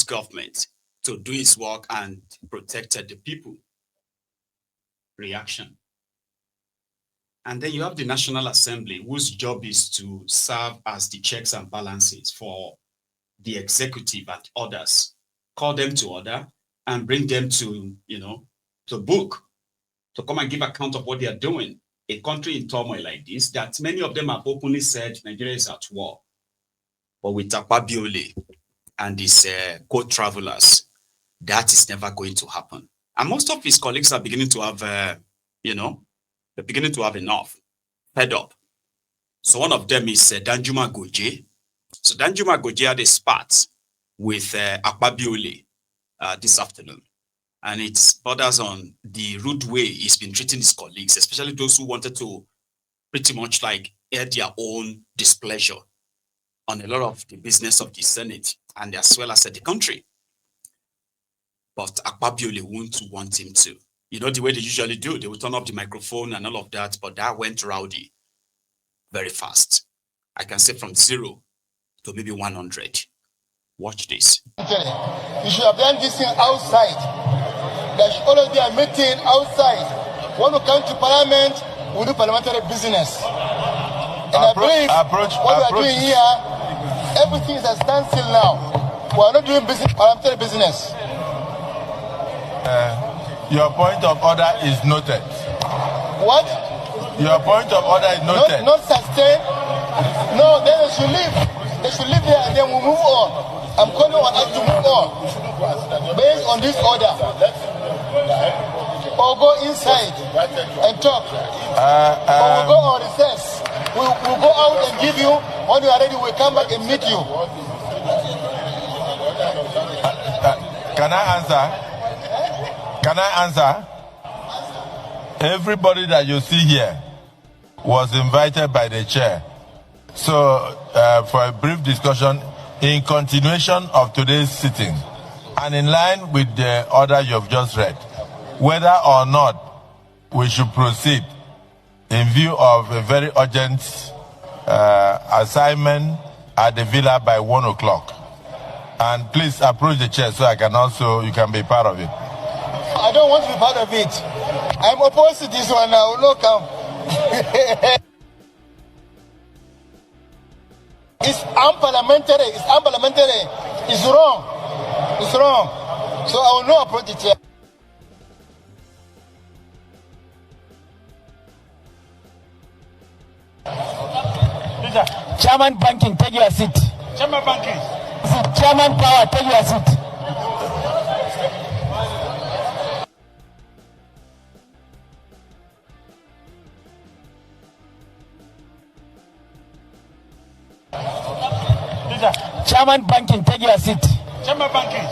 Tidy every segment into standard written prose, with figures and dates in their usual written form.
government to do its work and protected the people. Reaction. And then you have the National Assembly, whose job is to serve as the checks and balances for the executive and others. Call them to order and bring them to, to book, to come and give account of what they are doing. A country in turmoil like this, that many of them have openly said Nigeria is at war. But with AKPABIO and his co-travelers, that is never going to happen. And most of his colleagues are beginning to have, they're beginning to have enough, fed up. So one of them is Danjuma Goje. So Danjuma Goje had a spat with AKPABIO this afternoon. And it borders on the rude way he's been treating his colleagues, especially those who wanted to pretty much like air their own displeasure on a lot of the business of the Senate and as well as the country. But AKPABIO won't want him to. You know the way they usually do, they will turn off the microphone and all of that, but that went rowdy very fast. I can say from 0 to maybe 100. Watch this. You should have done this thing outside. There should always be a meeting outside. When we come to parliament, we do parliamentary business. And I believe what we are doing here, everything is a standstill now. We are not doing parliamentary business. Your point of order is noted. What? Your point of order is noted. Not sustained. No, then they should leave. They should leave there and then we move on. I'm calling on us to move on based on this order. Or go inside and talk. Or we'll go on recess. We'll go out and give you. When you are ready, we'll come back and meet you. Can I answer? Can I answer? Everybody that you see here was invited by the chair. So, for a brief discussion, in continuation of today's sitting, and in line with the order you have just read, whether or not we should proceed in view of a very urgent assignment at the villa by 1 o'clock. And please approach the chair so you can be part of it. I don't want to be part of it. I'm opposed to this one now. No, come. It's unparliamentary. It's unparliamentary. It's wrong. It's wrong. So I will not approach it here. Chairman Banking, take your seat. Chairman Banking. Chairman Power, take your seat. Chairman Banking, take your seat. Chairman Banking.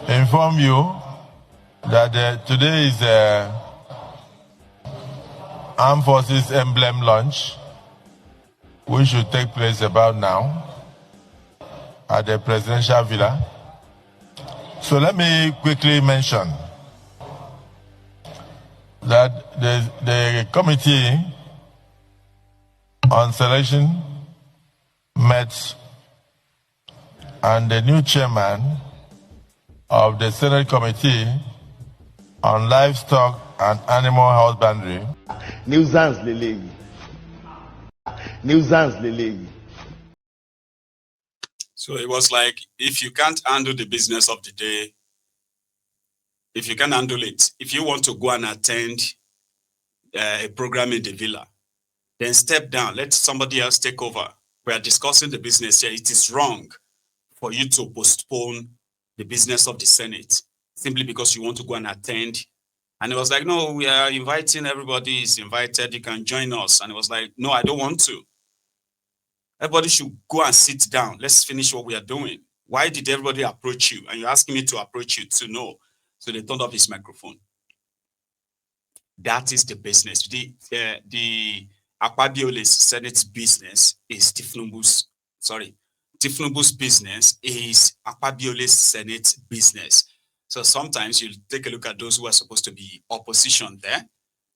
Inform you that today is Armed Forces Emblem Launch, which should take place about now at the Presidential Villa. So let me quickly mention that the Committee on Selection met, and the new chairman of the Senate Committee on Livestock and Animal Husbandry. Nuisance Lele. Nuisance Lele. So it was like, if you can't handle the business of the day, if you can handle it, if you want to go and attend a program in the villa, then step down, let somebody else take over. We are discussing the business here. It is wrong for you to postpone the business of the Senate simply because you want to go and attend. And it was like, no, we are inviting, everybody is invited, you can join us. And it was like, no, I don't want to. Everybody should go and sit down. Let's finish what we are doing. Why did everybody approach you? And you're asking me to approach you to know. So they turned off his microphone. That is the business. The AKPABIO Senate's business is TINUBU's business is AKPABIO Senate's business. So sometimes you take a look at those who are supposed to be opposition there,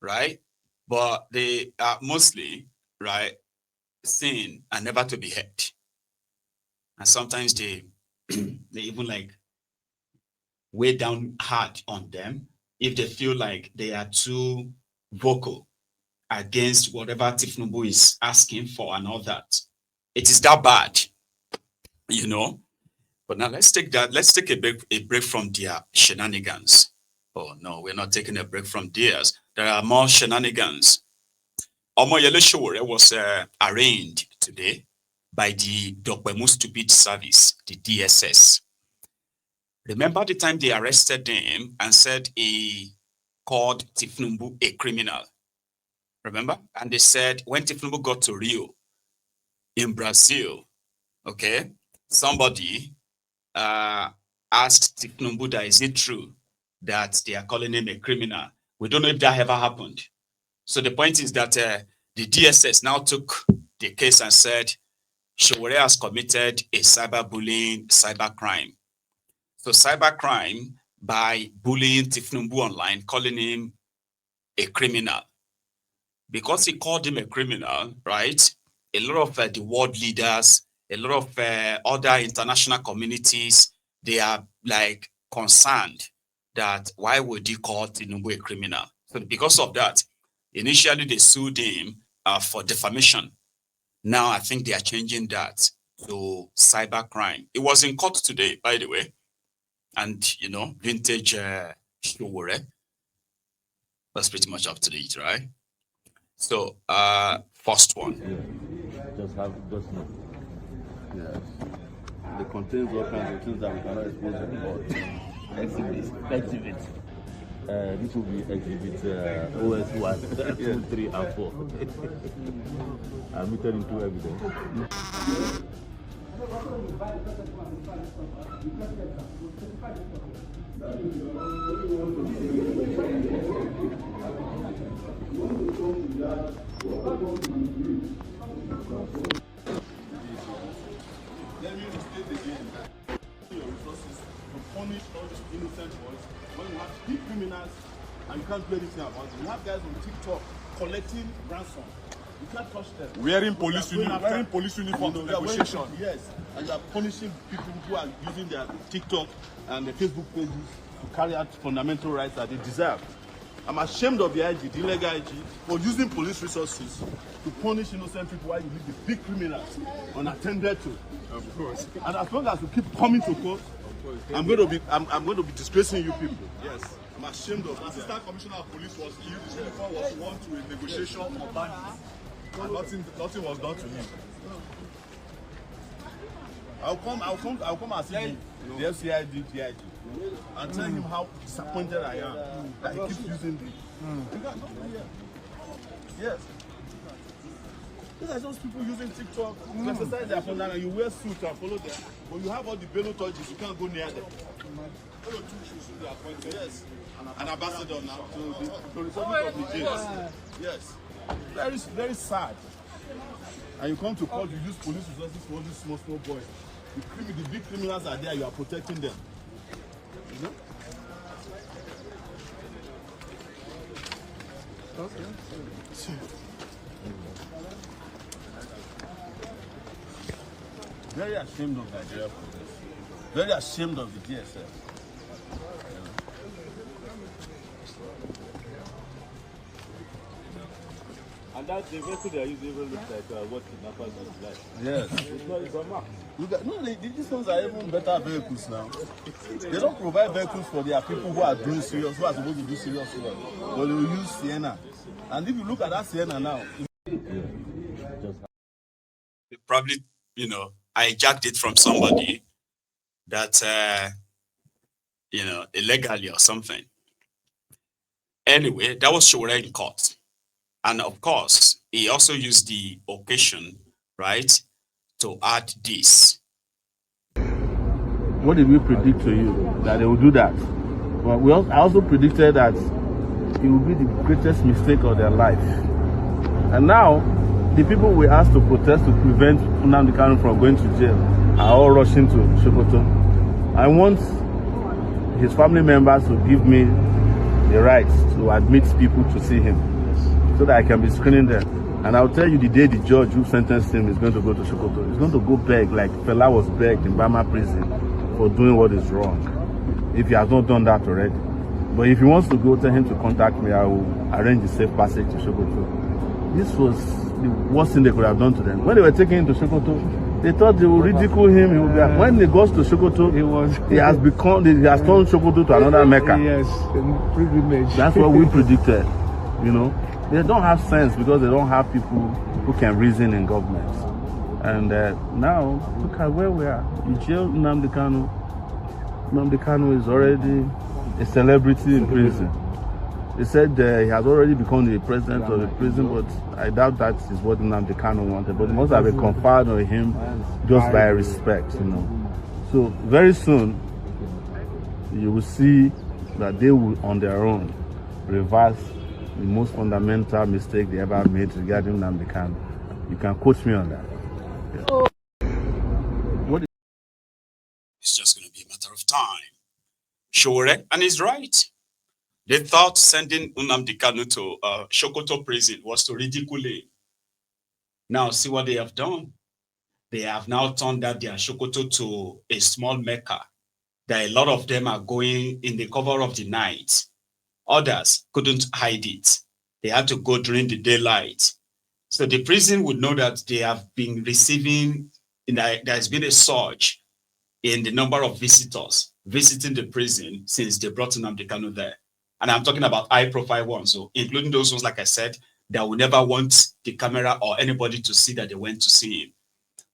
right? But they are mostly, right, seen and never to be heard. And sometimes they even like weigh down hard on them if they feel like they are too vocal against whatever TINUBU is asking for and all that. It is that bad, you know. But now let's take a break from their shenanigans. Oh no, we're not taking a break from theirs. There are more shenanigans. Sowore was arraigned today by the Osun Stupid Service, the DSS. Remember the time they arrested him and said he called TINUBU a criminal? Remember? And they said when TINUBU got to Rio in Brazil, okay, somebody asked TINUBU that is it true that they are calling him a criminal? We don't know if that ever happened. So the point is that the DSS now took the case and said Sowore has committed a cyberbullying, cybercrime. So cybercrime by bullying TINUBU online, calling him a criminal. Because he called him a criminal, right? A lot of the world leaders, a lot of other international communities, they are like concerned that why would he call TINUBU a criminal? So because of that, initially they sued him for defamation. Now I think they are changing that to cybercrime. It was in court today, by the way. And, you know, vintage Sowore. That's pretty much up to date, right? So, first one. Yeah. Just know. Yes. It contains all kinds of things that we cannot expose anymore. Exhibit. This will be exhibit OS 1, 2, 3, and 4. Admitted into evidence. Let me restate again. Your resources to punish all these innocent boys when you have big criminals and you can't do anything about it. You have guys on TikTok collecting ransom. You can't touch them. Wearing police uniform to negotiation. Yes, and you are punishing people who are using their TikTok and their Facebook pages to carry out fundamental rights that they deserve. I'm ashamed of the IG, the illegal IG, for using police resources to punish innocent people while you leave the big criminals unattended to. Of course. And as long as you keep coming to court, I'm going to be disgracing you people. Yes. I'm ashamed of this. Assistant Commissioner of Police was used uniform was won to a negotiation for bandits. And nothing was done to him. I'll come and see the FCID, PIG, and tell him how disappointed I am that he keeps using this. You can't do it. Yes. These are those people using TikTok to exercise their fundamental, and you wear suits and follow them. When you have all the bellow touches, you can't go near them. Hello, two shoes in the appointment. Yes. An ambassador now. To the Republic of the James. Yes. Very, very sad. And you come to court, you use police resources for all these small boys. The big criminals are there, you are protecting them. You know? Okay. Very ashamed of Nigeria police. Very ashamed of the DSS. And that the vehicle they are using even looks like what kidnappers is like. Yes. It's a map. These ones are even better vehicles now. They don't provide vehicles for their people who are doing serious, who are supposed to do serious work. But they will use Sienna. And if you look at that Sienna now, They probably, you know, hijacked it from somebody that, you know, illegally or something. Anyway, that was Sowore in court. And of course, he also used the occasion, right, to add this. What did we predict to you? That they will do that? But I also predicted that it will be the greatest mistake of their life. And now, the people we asked to protest to prevent Nnamdi Kanu from going to jail are all rushing to Sokoto. I want his family members to give me the right to admit people to see him so that I can be screening them. And I'll tell you the day the judge who sentenced him is going to go to Sokoto. He's going to go beg like Fela was begged in Bama prison for doing what is wrong, if he has not done that already. But if he wants to go, tell him to contact me. I will arrange a safe passage to Sokoto. This was the worst thing they could have done to them. When they were taking him to Sokoto, they thought they would ridicule him. He would be, when he goes to Sokoto, he has turned Sokoto to another Mecca. Yes, pilgrimage. That's what we predicted, you know. They don't have sense because they don't have people who can reason in government. And now, look at where we are. You jail Nnamdi Kanu. Nnamdi Kanu is already a celebrity in prison. They said he has already become the president of the prison, but I doubt that is what Nnamdi Kanu wanted. But it must have been conferred on him just by respect, you know. So very soon, you will see that they will, on their own, reverse the most fundamental mistake they ever made regarding Nnamdi Kanu. You can quote me on that. Yeah. What? It's just going to be a matter of time. Sowore, and he's right. They thought sending Nnamdi Kanu to Sokoto prison was to ridicule him. Now, see what they have done. They have now turned that their Sokoto to a small Mecca. That a lot of them are going in the cover of the night. Others couldn't hide it. They had to go during the daylight. So the prison would know that they have been receiving, there's been a surge in the number of visitors visiting the prison since they brought Nnamdi Kanu there. And I'm talking about high-profile ones, so including those ones, like I said, that would never want the camera or anybody to see that they went to see him.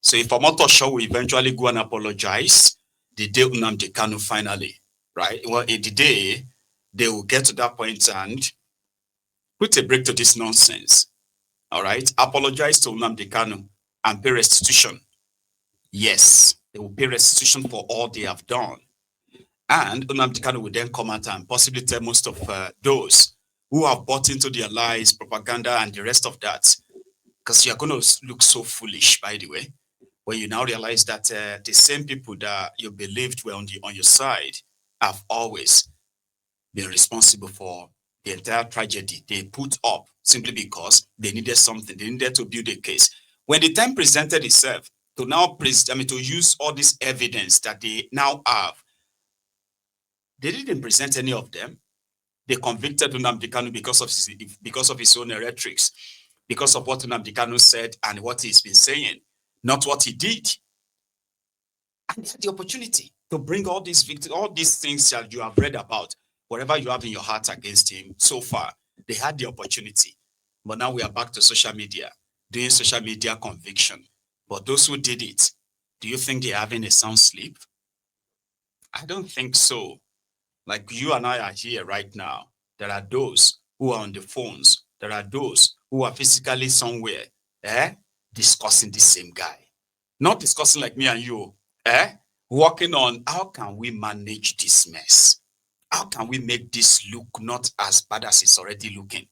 So if Omotosho will eventually go and apologize, the day Nnamdi Kanu finally, right? Well, in the day, they will get to that point and put a break to this nonsense. All right? Apologize to Nnamdi Kanu and pay restitution. Yes, they will pay restitution for all they have done. And Nnamdi Kanu will then come out and possibly tell most of those who have bought into their lies, propaganda, and the rest of that. Because you're going to look so foolish, by the way, when you now realize that the same people that you believed were on your side have always been responsible for the entire tragedy they put up simply because they needed something. They needed to build a case. When the time presented itself to now to use all this evidence that they now have, they didn't present any of them. They convicted Nnamdi Kanu because of his own rhetorics, because of what Nnamdi Kanu said and what he's been saying, not what he did. And they had the opportunity to bring all these things that you have read about, whatever you have in your heart against him so far. They had the opportunity. But now we are back to social media, doing social media conviction. But those who did it, do you think they're having a sound sleep? I don't think so. Like you and I are here right now. There are those who are on the phones. There are those who are physically somewhere, discussing the same guy. Not discussing like me and you, working on how can we manage this mess? How can we make this look not as bad as it's already looking?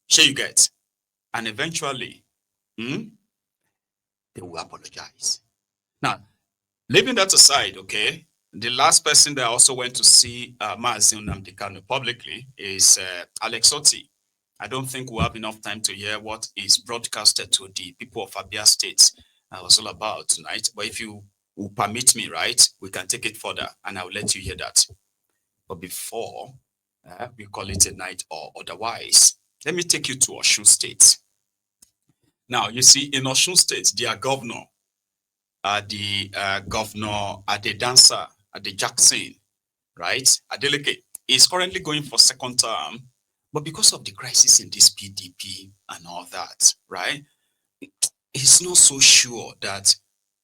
Sure you get? And eventually, they will apologize. Now, leaving that aside, okay, the last person that also went to see Maiyegun Nnamdi Kanu publicly is Alex Otti. I don't think we'll have enough time to hear what is broadcasted to the people of Abia State was all about tonight. But if you will permit me, right, we can take it further and I'll let you hear that. But before we call it a night or otherwise, let me take you to Osun State. Now, you see, in Osun State, their governor, the dancer, the Jackson, right? Adeleke is currently going for second term, but because of the crisis in this PDP and all that, right? He's not so sure that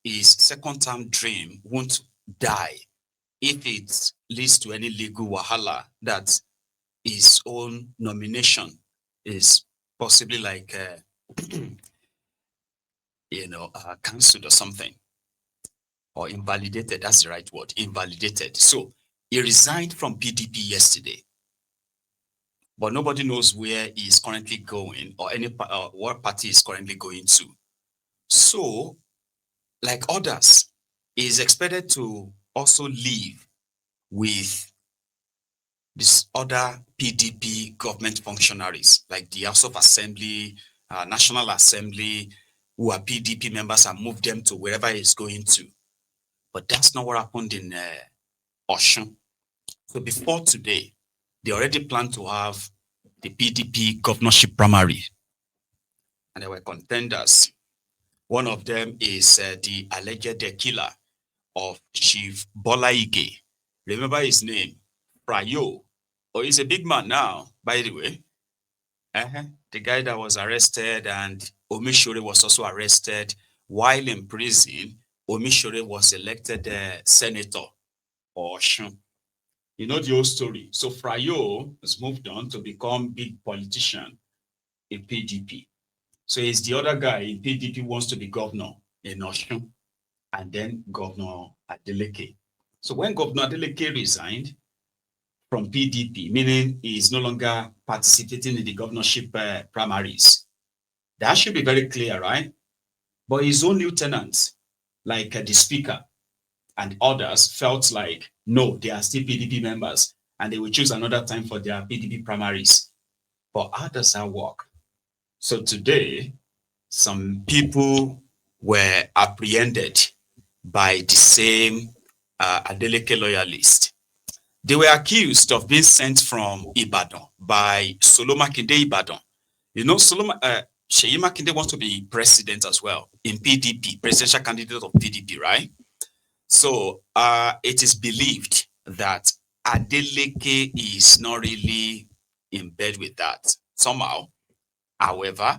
his second term dream won't die if it leads to any legal wahala that his own nomination is possibly like, cancelled or something. Or invalidated, that's the right word, invalidated. So He resigned from PDP yesterday, but nobody knows where he is currently going or what party is currently going to. So, like others, he is expected to also leave with these other PDP government functionaries, like the House of Assembly, National Assembly, who are PDP members, and move them to wherever he's going to. But that's not what happened in Osun. So before today, they already planned to have the PDP governorship primary, and there were contenders. One of them is the alleged killer of Chief Bola Ige. Remember his name, Prayo. Oh, he's a big man now, by the way. The guy that was arrested, and Omishore was also arrested. While in prison, Omishore was elected senator or Osun. You know the whole story. So Prayo has moved on to become big politician in PDP. So he's the other guy in PDP wants to be governor in Osun, and then Governor Adeleke. So when Governor Adeleke resigned from PDP, meaning he is no longer participating in the governorship primaries, that should be very clear, right? But his own lieutenants, like the speaker and others, felt like, no, they are still PDP members, and they will choose another time for their PDP primaries. But how does that work? So today, some people were apprehended by the same Adeleke loyalist. They were accused of being sent from Ibadan by Solo Makinde Ibadan. You know, Seyi Makinde wants to be president as well in PDP, presidential candidate of PDP, right? So it is believed that Adeleke is not really in bed with that somehow. However,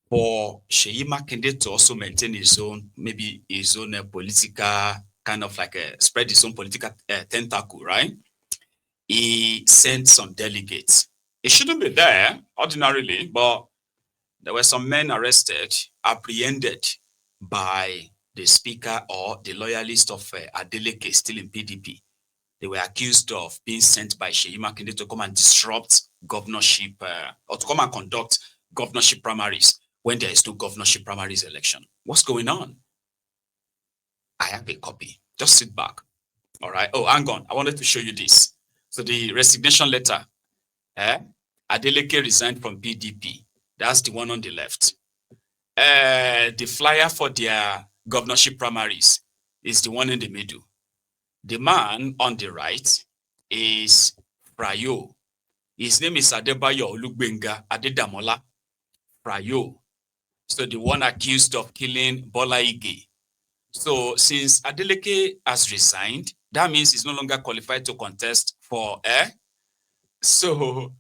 for Seyi Makinde to also maintain his own, maybe his own political, kind of like spread his own political tentacle, right? He sent some delegates. It shouldn't be there ordinarily, but there were some men arrested, apprehended by the speaker or the loyalist of Adeleke, still in PDP. They were accused of being sent by Seyi Makinde to come and disrupt governorship or to come and conduct governorship primaries when there is no governorship primaries election. What's going on? I have a copy. Just sit back. All right. Oh, hang on. I wanted to show you this. So the resignation letter. Adeleke resigned from PDP. That's the one on the left. The flyer for their governorship primaries is the one in the middle. The man on the right is Prayo. His name is Adebayo Olugbenga Adedamola Prayo. So the one accused of killing Bola Ige. So since Adeleke has resigned, that means he's no longer qualified to contest for So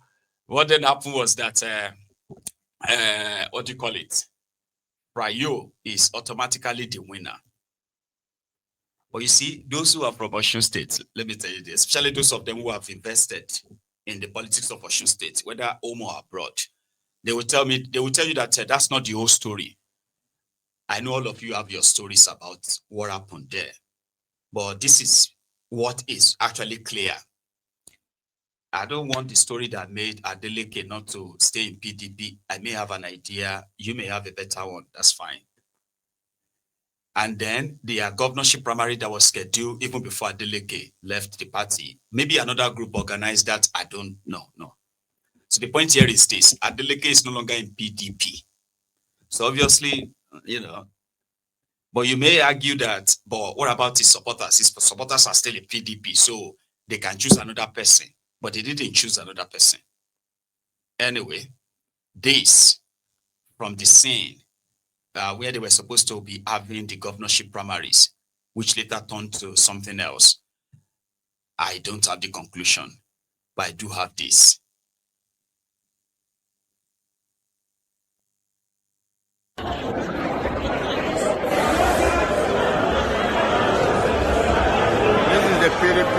what then happened was that what do you call it? Prayo is automatically the winner. But you see, those who are from Osun State, let me tell you this, especially those of them who have invested in the politics of Osun State, whether home or abroad, they will tell you that that's not the whole story. I know all of you have your stories about what happened there, but this is what is actually clear. I don't want the story that made Adeleke not to stay in PDP. I may have an idea. You may have a better one. That's fine. And then the governorship primary that was scheduled even before Adeleke left the party. Maybe another group organized that. I don't know. No. So the point here is this. Adeleke is no longer in PDP. So obviously, you know, but you may argue that, but what about his supporters? His supporters are still in PDP, so they can choose another person. But they didn't choose another person. Anyway, this from the scene where they were supposed to be having the governorship primaries, which later turned to something else. I don't have the conclusion, but I do have this. This is the PDP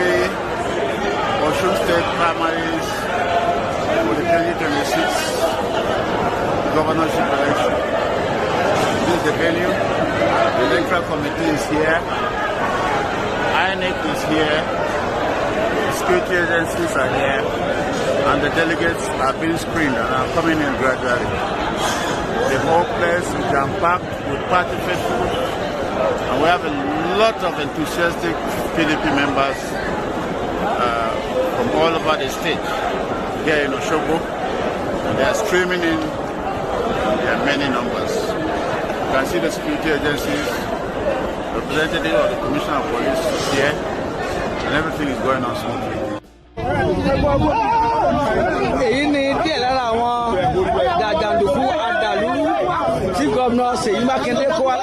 Osun State primaries for the 2026 governorship election. This is the venue. The electoral committee is here. INEC is here. security agencies are here, and the delegates are being screened and are coming in gradually. The whole place is jam-packed with party faithful, and we have a lot of enthusiastic PDP members from all over the state here in Osogbo. They are streaming in. There are many numbers. You can see the security agencies, representative of the Commissioner of Police here, and everything is going on smoothly. èyí ni díẹ̀ lára àwọn jàǹdùkú àdàlú tí gómìnà Ṣèyí Mákindé kó wá.